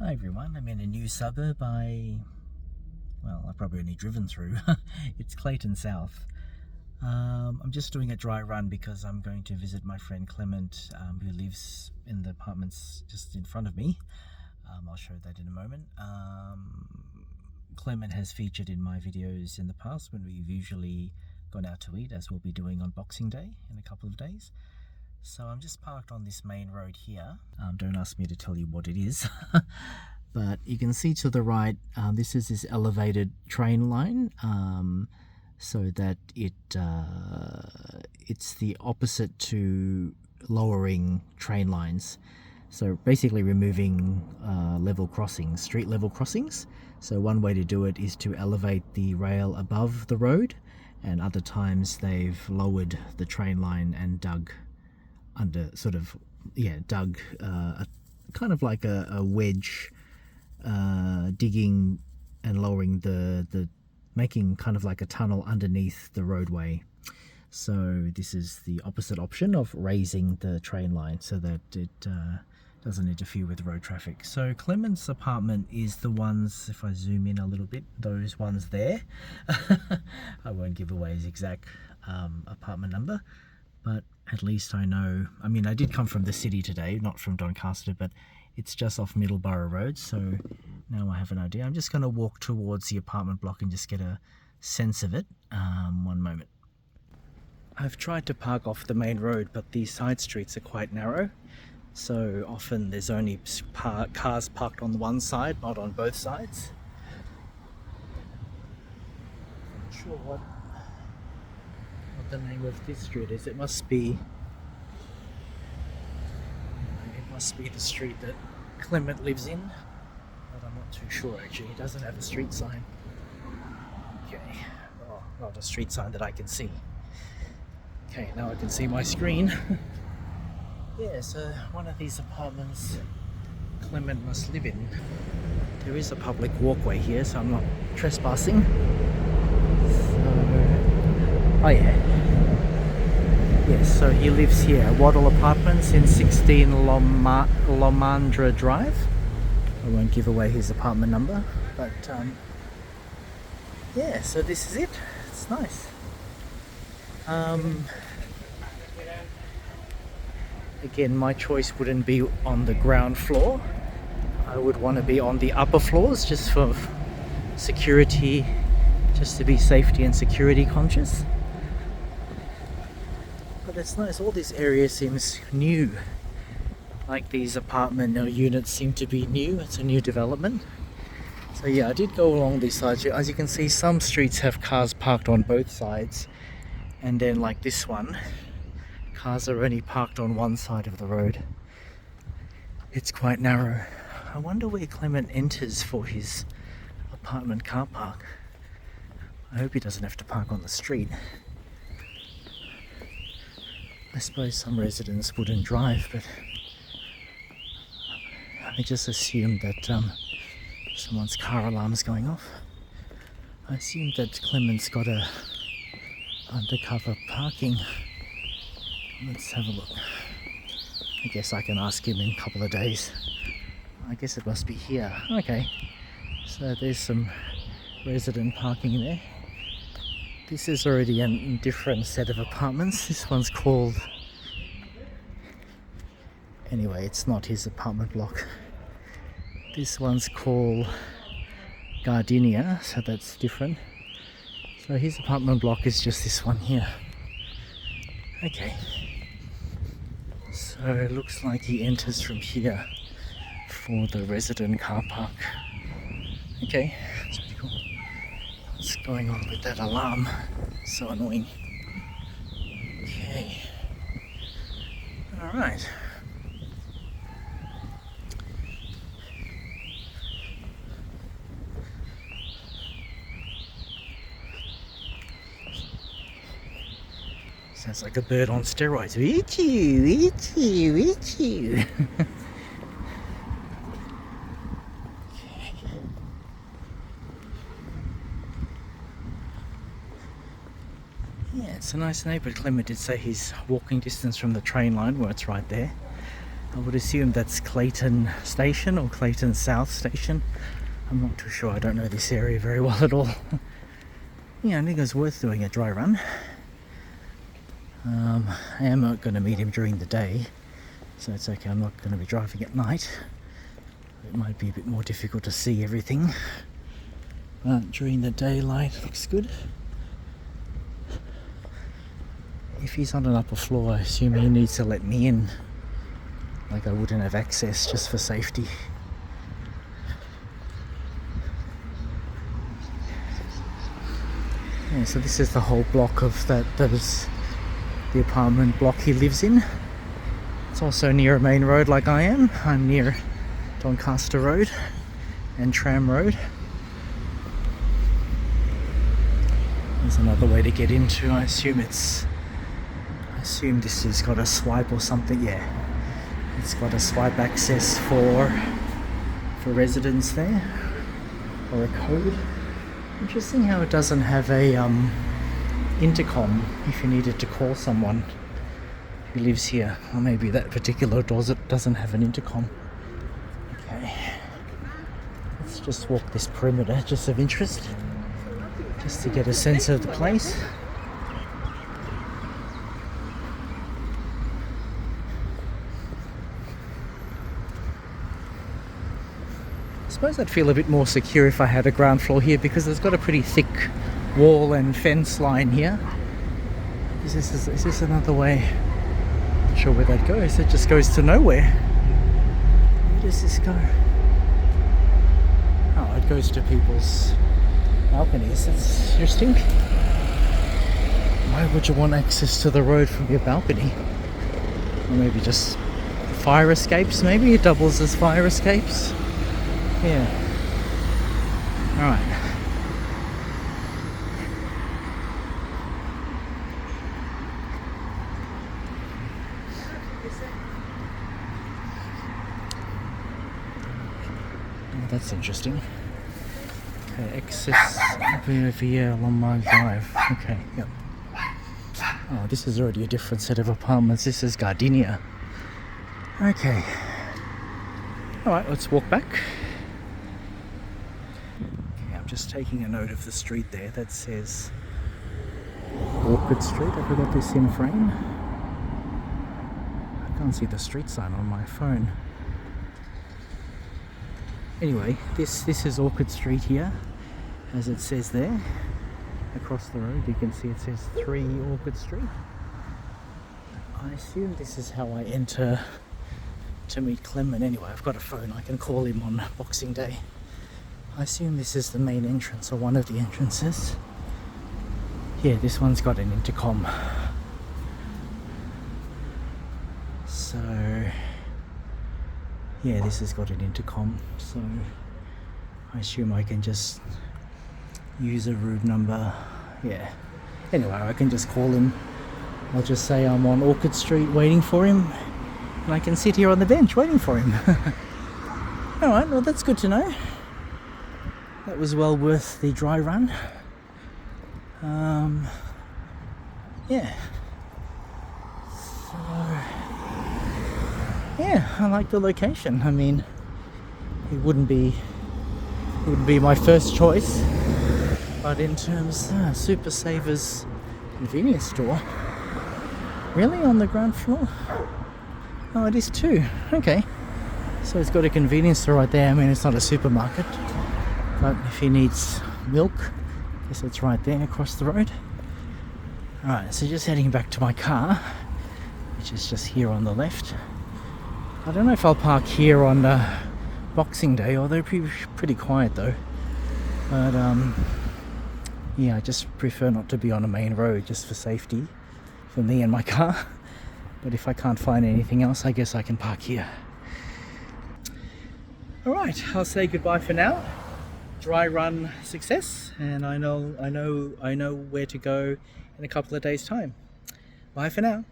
Hi everyone, I'm in a new suburb I've probably only driven through. It's Clayton South. I'm just doing a dry run because I'm going to visit my friend Clement, who lives in the apartments just in front of me. I'll show that in a moment. Clement has featured in my videos in the past when we've usually gone out to eat, as we'll be doing on Boxing Day in a couple of days. So I'm just parked on this main road here. Don't ask me to tell you what it is. But you can see to the right, this is this elevated train line, so that it's the opposite to lowering train lines. So basically removing level crossings, street level crossings. So one way to do it is to elevate the rail above the road, and other times they've lowered the train line and dug under, kind of like a wedge, digging and lowering making kind of like a tunnel underneath the roadway. So this is the opposite option of raising the train line so that it doesn't interfere with road traffic. So Clement's apartment is the ones, if I zoom in a little bit, those ones there. I won't give away his exact apartment number, but at least I know. I mean, I did come from the city today, not from Doncaster, but it's just off Middleborough Road, so now I have an idea. I'm just going to walk towards the apartment block and just get a sense of it. One moment. I've tried to park off the main road, but these side streets are quite narrow, so often there's only cars parked on one side, not on both sides. I'm not sure what the name of this street is. It must be the street that Clement lives in, but I'm not too sure actually. It doesn't have a street sign. Okay, well, not a street sign that I can see. Okay, now I can see my screen. Yeah, so one of these apartments Clement must live in. There is a public walkway here, so I'm not trespassing. Oh yeah. Yes, so he lives here, Waddle Apartments in 16 Lomandra Drive. I won't give away his apartment number, but yeah, so this is it. It's nice. Again, my choice wouldn't be on the ground floor. I would want to be on the upper floors just for security, just to be safety and security conscious. But it's nice, all this area seems new. Like these apartment units seem to be new, it's a new development. So yeah, I did go along these sides. As you can see, some streets have cars parked on both sides. And then like this one, cars are only parked on one side of the road. It's quite narrow. I wonder where Clement enters for his apartment car park. I hope he doesn't have to park on the street. I suppose some residents wouldn't drive, but I just assumed that someone's car alarm is going off. I assumed that Clement's got a undercover parking. Let's have a look. I guess I can ask him in a couple of days. I guess it must be here. Okay, so there's some resident parking there. This is already a different set of apartments. This one's called... Anyway, it's not his apartment block. This one's called Gardenia, so that's different. So his apartment block is just this one here. Okay. So it looks like he enters from here for the resident car park. Okay, that's pretty cool. What's going on with that alarm? So annoying. Okay. Alright. Sounds like a bird on steroids. Weechoo, weechoo, weechoo. Yeah, it's a nice neighbourhood. Clement did say he's walking distance from the train line, where it's right there. I would assume that's Clayton Station or Clayton South Station. I'm not too sure, I don't know this area very well at all. Yeah, I think it's worth doing a dry run. I am not going to meet him during the day, so it's okay, I'm not going to be driving at night. It might be a bit more difficult to see everything. But during the daylight, looks good. If he's on an upper floor, I assume he needs to let me in. Like I wouldn't have access just for safety. Yeah, so this is the whole block of the apartment block he lives in. It's also near a main road like I am. I'm near Doncaster Road and Tram Road. There's another way to get into. I assume this has got a swipe or something. Yeah, it's got a swipe access for residents there, or a code. Interesting how it doesn't have a intercom if you needed to call someone who lives here. Or maybe that particular doesn't have an intercom. Okay, let's just walk this perimeter just of interest, just to get a sense of the place. I suppose I'd feel a bit more secure if I had a ground floor here, because it's got a pretty thick wall and fence line here. Is this another way? Not sure where that goes. It just goes to nowhere. Where does this go? Oh, it goes to people's balconies. That's interesting. Why would you want access to the road from your balcony? Or maybe just fire escapes, maybe? It doubles as fire escapes. Yeah. Alright. Oh, that's interesting. Okay, access via Lombard Drive. Okay, yep. Oh, this is already a different set of apartments. This is Gardenia. Okay. Alright, let's walk back. Just taking a note of the street there that says Orchard Street. Have I got this in frame? I can't see the street sign on my phone. Anyway, this is Orchard Street here, as it says there. Across the road you can see it says 3 Orchard Street. I assume this is how I enter to meet Clement. Anyway, I've got a phone, I can call him on Boxing Day. I assume this is the main entrance, or one of the entrances. Yeah, this one's got an intercom. So, yeah, this has got an intercom. So, I assume I can just use a room number. Yeah. Anyway, I can just call him. I'll just say I'm on Orchard Street waiting for him. And I can sit here on the bench waiting for him. Alright, well that's good to know. That was well worth the dry run. Yeah. So, yeah, I like the location. I mean, it wouldn't be my first choice, but in terms Super Savers convenience store. Really, on the ground floor? Oh, it is too. Okay. So it's got a convenience store right there. I mean, it's not a supermarket. But if he needs milk, I guess it's right there across the road. Alright, so just heading back to my car, which is just here on the left. I don't know if I'll park here on Boxing Day, although pretty quiet though. But yeah, I just prefer not to be on a main road just for safety for me and my car. But if I can't find anything else, I guess I can park here. Alright, I'll say goodbye for now. Dry run success, and I know where to go in a couple of days' time. Bye for now.